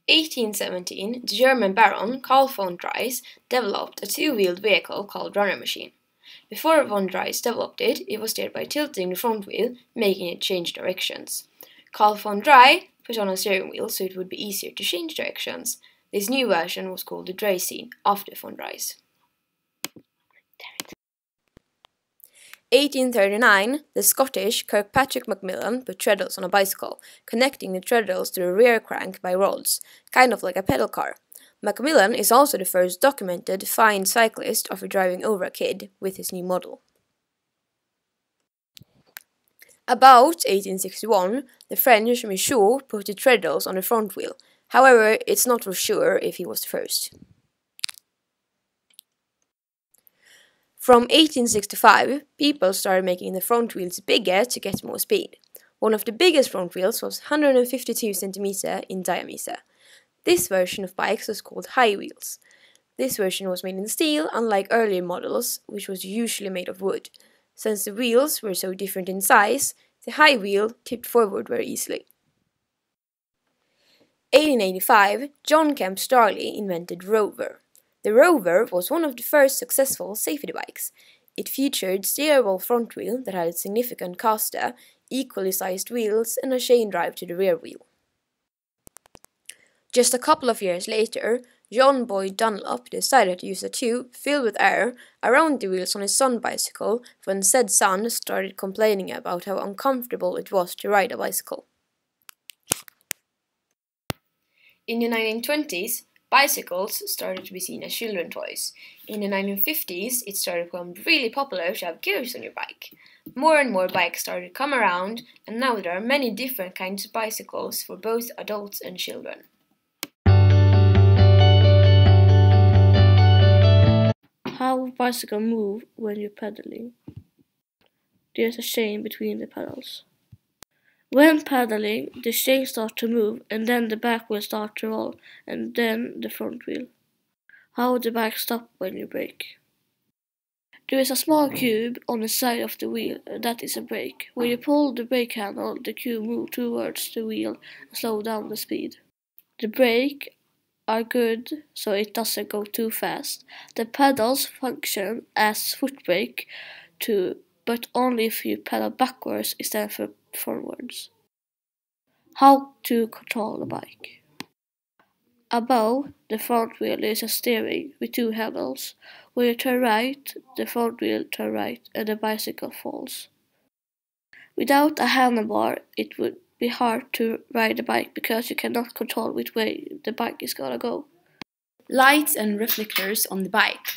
1817, the German baron Carl von Drais developed a two-wheeled vehicle called runner machine. Before von Drais developed it, it was steered by tilting the front wheel, making it change directions. Carl von Drais put on a steering wheel so it would be easier to change directions. This new version was called the Draisine, after von Drais. 1839, the Scottish Kirkpatrick Macmillan put treadles on a bicycle, connecting the treadles to the rear crank by rods, kind of like a pedal car. Macmillan is also the first documented fined cyclist after driving over a kid with his new model. About 1861, the French Michaud put the treadles on the front wheel. However, it's not for sure if he was the first. From 1865, people started making the front wheels bigger to get more speed. One of the biggest front wheels was 152 cm in diameter. This version of bikes was called high wheels. This version was made in steel, unlike earlier models, which was usually made of wood. Since the wheels were so different in size, the high wheel tipped forward very easily. 1885, John Kemp Starley invented Rover. The Rover was one of the first successful safety bikes. It featured steerable front wheel that had a significant caster, equally sized wheels, and a chain drive to the rear wheel. Just a couple of years later, John Boyd Dunlop decided to use a tube filled with air around the wheels on his son bicycle when said son started complaining about how uncomfortable it was to ride a bicycle. In the 1920s, bicycles started to be seen as children's toys. In the 1950s, it started to become really popular to have gears on your bike. More and more bikes started to come around, and now there are many different kinds of bicycles for both adults and children. How bicycles move when you're pedaling. There's a chain between the pedals. When pedaling, the chain starts to move, and then the back wheel starts to roll, and then the front wheel. How would the bike stop when you brake? There is a small cube on the side of the wheel, that is a brake. When you pull the brake handle, the cube moves towards the wheel and slows down the speed. The brakes are good so it doesn't go too fast. The pedals function as foot brake too, but only if you pedal backwards instead of forwards. How to control the bike. Above the front wheel is a steering with two handles. When you turn right, the front wheel turns right and the bicycle falls. Without a handlebar, it would be hard to ride the bike because you cannot control which way the bike is gonna go. Lights and reflectors on the bike.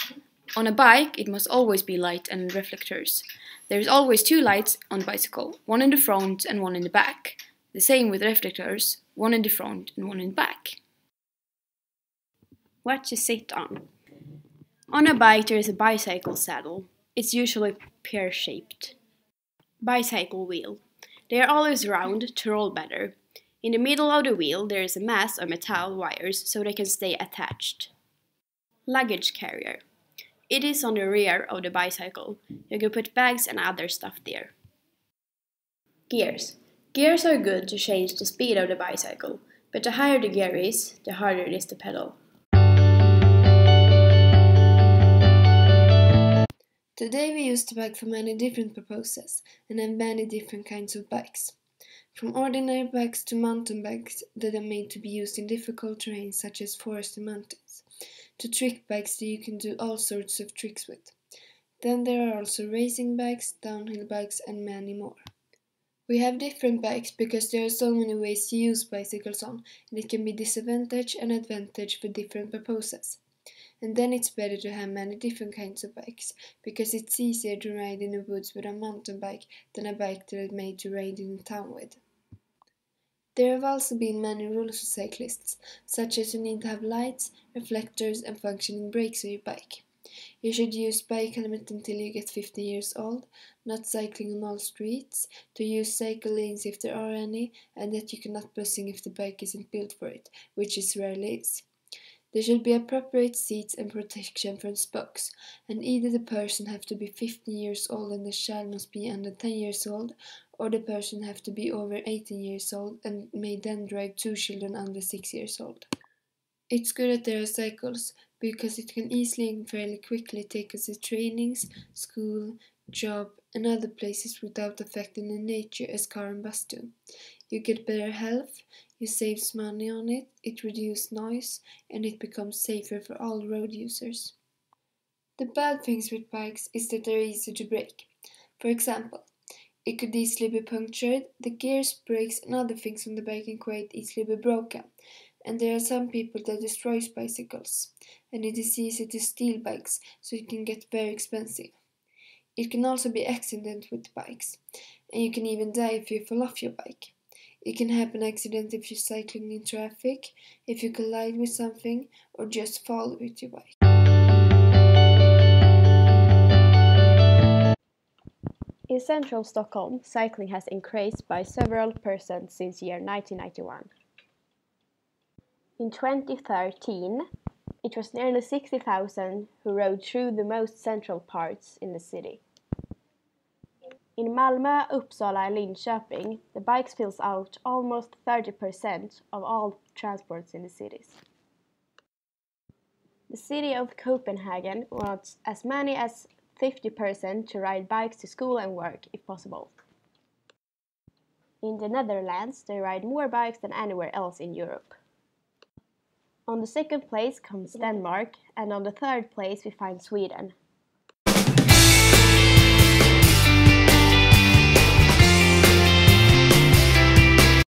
On a bike, it must always be light and reflectors. There is always two lights on the bicycle, one in the front and one in the back. The same with reflectors, one in the front and one in the back. What to sit on. On a bike there is a bicycle saddle. It's usually pear-shaped. Bicycle wheel. They are always round to roll better. In the middle of the wheel there is a mass of metal wires so they can stay attached. Luggage carrier. It is on the rear of the bicycle. You can put bags and other stuff there. Gears. Gears are good to change the speed of the bicycle, but the higher the gear is, the harder it is to pedal. Today we use the bike for many different purposes and have many different kinds of bikes. From ordinary bikes to mountain bikes that are made to be used in difficult terrain such as forests and mountains, to trick bikes that you can do all sorts of tricks with. Then there are also racing bikes, downhill bikes and many more. We have different bikes because there are so many ways to use bicycles on, and it can be disadvantage and advantage for different purposes. And then it's better to have many different kinds of bikes, because it's easier to ride in the woods with a mountain bike than a bike that is made to ride in a town with. There have also been many rules for cyclists, such as you need to have lights, reflectors and functioning brakes on your bike. You should use bike helmet until you get 15 years old, not cycling on all streets, to use cycle lanes if there are any, and that you cannot bussing if the bike isn't built for it, which it rarely is. There should be appropriate seats and protection from spokes, and either the person have to be 15 years old and the child must be under 10 years old, or the person have to be over 18 years old and may then drive two children under 6 years old. It's good that there are cycles because it can easily and fairly quickly take us to trainings, school, job, and other places without affecting the nature as car and bus do. You get better health, you save money on it, it reduces noise, and it becomes safer for all road users. The bad things with bikes is that they're easy to break. For example, it could easily be punctured, the gears, brakes, and other things on the bike can quite easily be broken. And there are some people that destroy bicycles, and it is easy to steal bikes, so it can get very expensive. It can also be accident with bikes, and you can even die if you fall off your bike. It can happen accident if you're cycling in traffic, if you collide with something, or just fall with your bike. In central Stockholm, cycling has increased by several percent since year 1991. In 2013, it was nearly 60,000 who rode through the most central parts in the city. In Malmö, Uppsala and Linköping, the bikes fills out almost 30% of all transports in the cities. The city of Copenhagen wants as many as 50% to ride bikes to school and work if possible. In the Netherlands, they ride more bikes than anywhere else in Europe. On the second place comes Denmark, and on the third place we find Sweden.